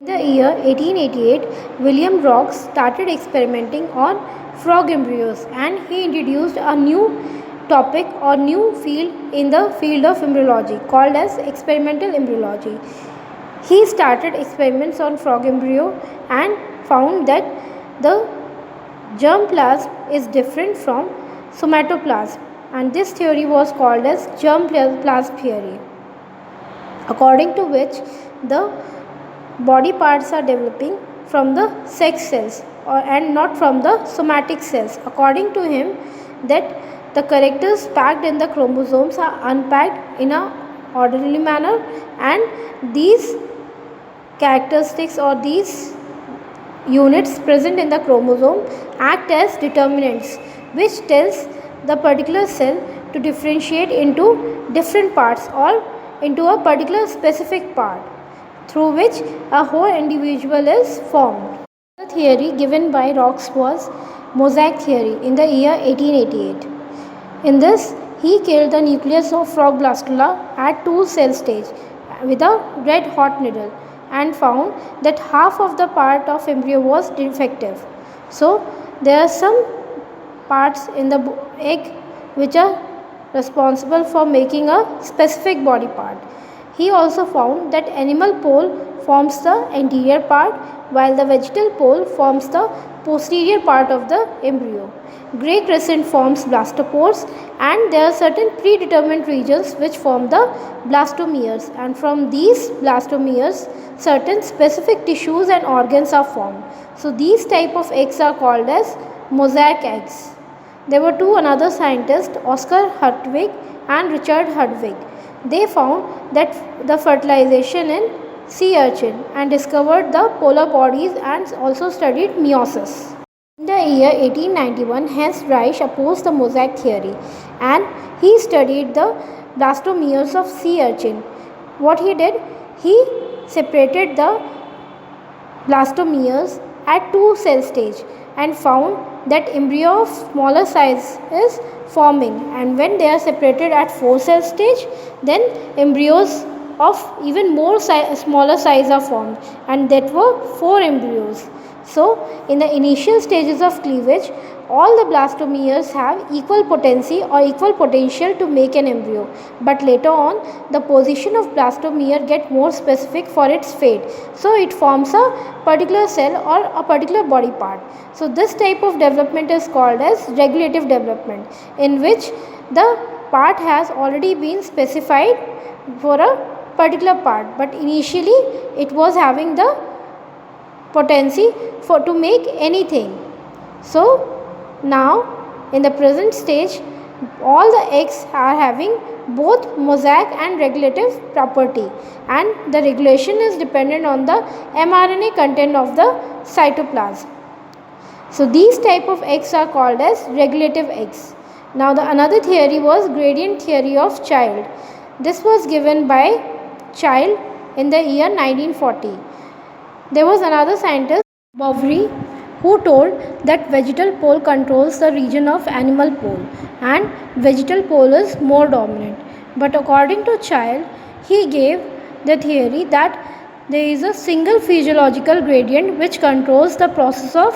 In the year 1888, William Rox started experimenting on frog embryos, and he introduced a new topic or new field in the field of embryology called as experimental embryology. He started experiments on frog embryo and found that the germplasm is different from somatoplasm, and this theory was called as germplasm theory, according to which the body parts are developing from the sex cells and not from the somatic cells. According to him, that the characters packed in the chromosomes are unpacked in a orderly manner, and these characteristics or these units present in the chromosome act as determinants, which tells the particular cell to differentiate into different parts or into a particular specific part, through which a whole individual is formed. The theory given by Rox was mosaic theory in the year 1888. In this, he killed the nucleus of frog blastula at 2-cell stage with a red hot needle and found that half of the part of embryo was defective. So there are some parts in the egg which are responsible for making a specific body part. He also found that animal pole forms the anterior part while the vegetal pole forms the posterior part of the embryo. Grey crescent forms blastopores, and there are certain predetermined regions which form the blastomeres, and from these blastomeres certain specific tissues and organs are formed. So these type of eggs are called as mosaic eggs. There were two another scientists, Oscar Hertwig and Richard Hertwig. They found that the fertilization in sea urchin and discovered the polar bodies and also studied meiosis. In the year 1891, Hans Reich opposed the mosaic theory, and he studied the blastomeres of sea urchin. What he did, he separated the blastomeres at 2-cell stage and found that embryo of smaller size is forming, and when they are separated at 4-cell stage, then embryos of even more smaller size are formed, and that were 4 embryos. So in the initial stages of cleavage, all the blastomeres have equal potency or equal potential to make an embryo, but later on the position of blastomere get more specific for its fate, so it forms a particular cell or a particular body part. So this type of development is called as regulative development, in which the part has already been specified for a particular part, but initially it was having the potency for to make anything. So now in the present stage, all the eggs are having both mosaic and regulative property, and the regulation is dependent on the mRNA content of the cytoplasm. So these type of eggs are called as regulative eggs. Now the another theory was gradient theory of Child. This was given by Child in the year 1940. There was another scientist, Boveri, who told that vegetal pole controls the region of animal pole and vegetal pole is more dominant. But according to Child, he gave the theory that there is a single physiological gradient which controls the process of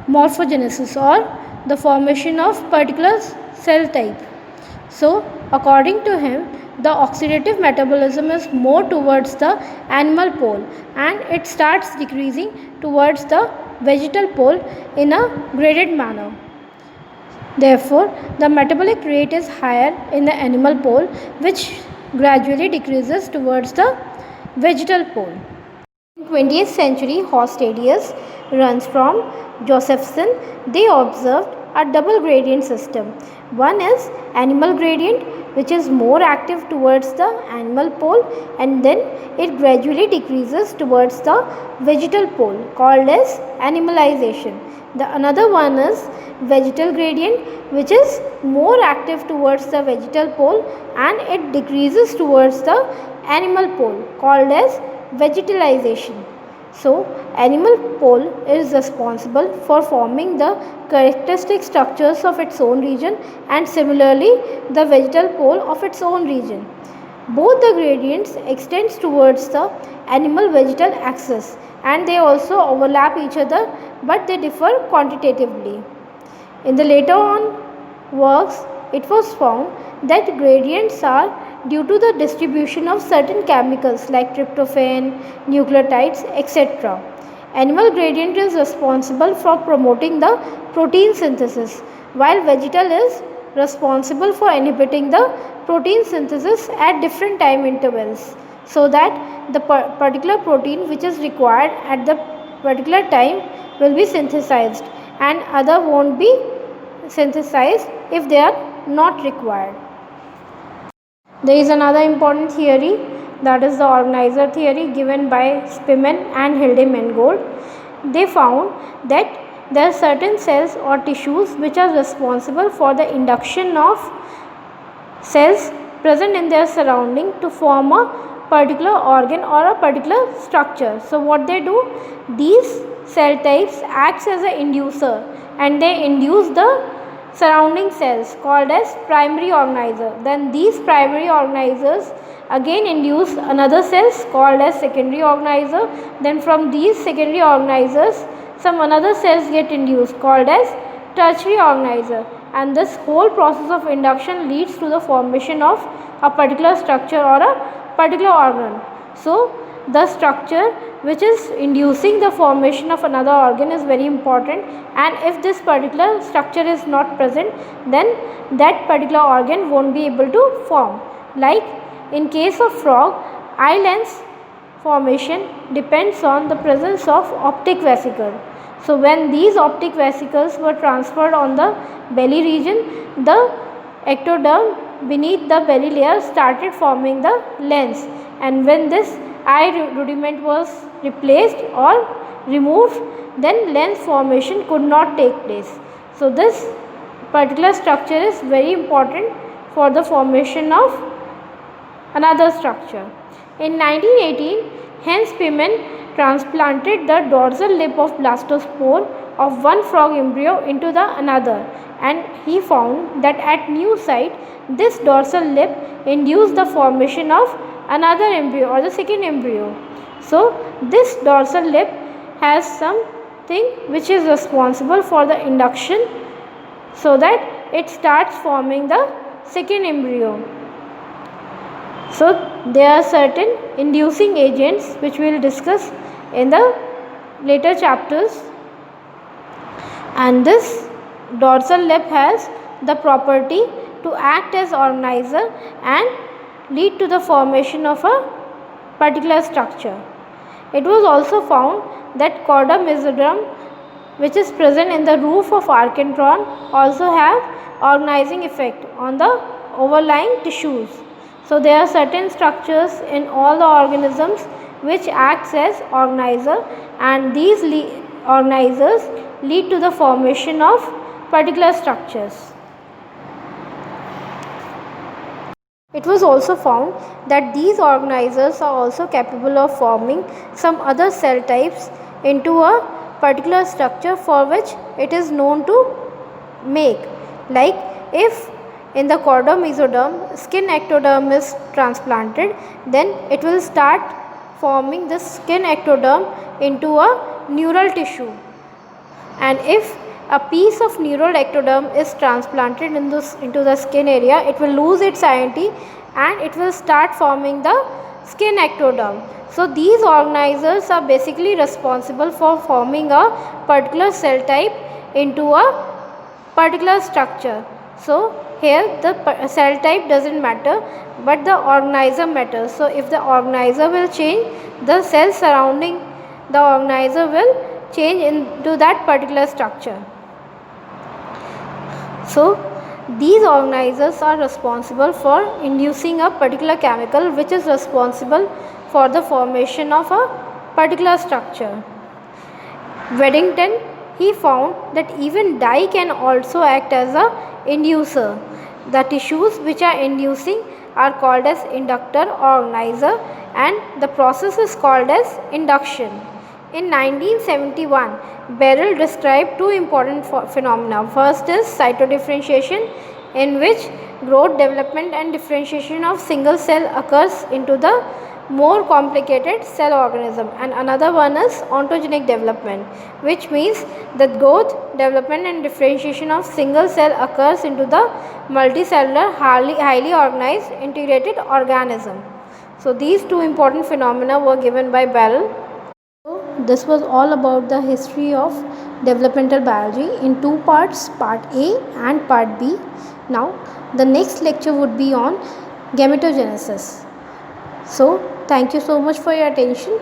morphogenesis or the formation of particular cell type. So according to him, the oxidative metabolism is more towards the animal pole and it starts decreasing towards the vegetal pole in a graded manner. Therefore, the metabolic rate is higher in the animal pole, which gradually decreases towards the vegetal pole. In 20th century, Hofstadter runs from Josephson, they observed a double gradient system. One is animal gradient, which is more active towards the animal pole, and then it gradually decreases towards the vegetal pole, called as animalization. The another one is vegetal gradient, which is more active towards the vegetal pole and it decreases towards the animal pole, called as vegetalization. So animal pole is responsible for forming the characteristic structures of its own region, and similarly the vegetal pole of its own region. Both the gradients extends towards the animal vegetal axis and they also overlap each other, but they differ quantitatively. In the later on works, it was found that gradients are due to the distribution of certain chemicals like tryptophan, nucleotides, etc. Animal gradient is responsible for promoting the protein synthesis, while vegetal is responsible for inhibiting the protein synthesis at different time intervals, so that the particular protein which is required at the particular time will be synthesized and other won't be synthesized if they are not required. There is another important theory, that is the organizer theory, given by Spemann and Hilde-Mangold. They found that there are certain cells or tissues which are responsible for the induction of cells present in their surrounding to form a particular organ or a particular structure. So what they do, these cell types acts as an inducer and they induce the surrounding cells called as primary organizer. Then these primary organizers again induce another cells called as secondary organizer. Then from these secondary organizers some another cells get induced called as tertiary organizer, and this whole process of induction leads to the formation of a particular structure or a particular organ. So the structure which is inducing the formation of another organ is very important, and if this particular structure is not present, then that particular organ won't be able to form. Like in case of frog, eye lens formation depends on the presence of optic vesicle. So when these optic vesicles were transferred on the belly region, the ectoderm beneath the belly layer started forming the lens, and when this eye rudiment was replaced or removed, then lens formation could not take place. So this particular structure is very important for the formation of another structure. In 1918, Hans Spemann transplanted the dorsal lip of blastospore of one frog embryo into the another, and he found that at new site this dorsal lip induced the formation of another embryo or the second embryo. So this dorsal lip has something which is responsible for the induction, so that it starts forming the second embryo. So there are certain inducing agents which we will discuss in the later chapters, and this dorsal lip has the property to act as organizer and lead to the formation of a particular structure. It was also found that chorda mesoderm, which is present in the roof of archenteron, also have organizing effect on the overlying tissues. So there are certain structures in all the organisms which acts as organizer, and these organizers lead to the formation of particular structures. It was also found that these organizers are also capable of forming some other cell types into a particular structure for which it is known to make. Like if in the chorda mesoderm skin ectoderm is transplanted, then it will start forming this skin ectoderm into a neural tissue, and if a piece of neural ectoderm is transplanted into the skin area, it will lose its identity and it will start forming the skin ectoderm. So these organizers are basically responsible for forming a particular cell type into a particular structure. So here the cell type doesn't matter, but the organizer matters. So if the organizer will change, the cells surrounding the organizer will change into that particular structure. So these organizers are responsible for inducing a particular chemical which is responsible for the formation of a particular structure. Weddington, he found that even dye can also act as a inducer. The tissues which are inducing are called as inductor or organizer, and the process is called as induction. In 1971, Beryl described two important phenomena. First is cytodifferentiation, in which growth, development and differentiation of single cell occurs into the more complicated cell organism, and another one is ontogenic development, which means that growth, development and differentiation of single cell occurs into the multicellular, highly organized integrated organism. So these two important phenomena were given by Barrell. So this was all about the history of developmental biology in two parts, part A and part B. Now the next lecture would be on gametogenesis. So thank you so much for your attention.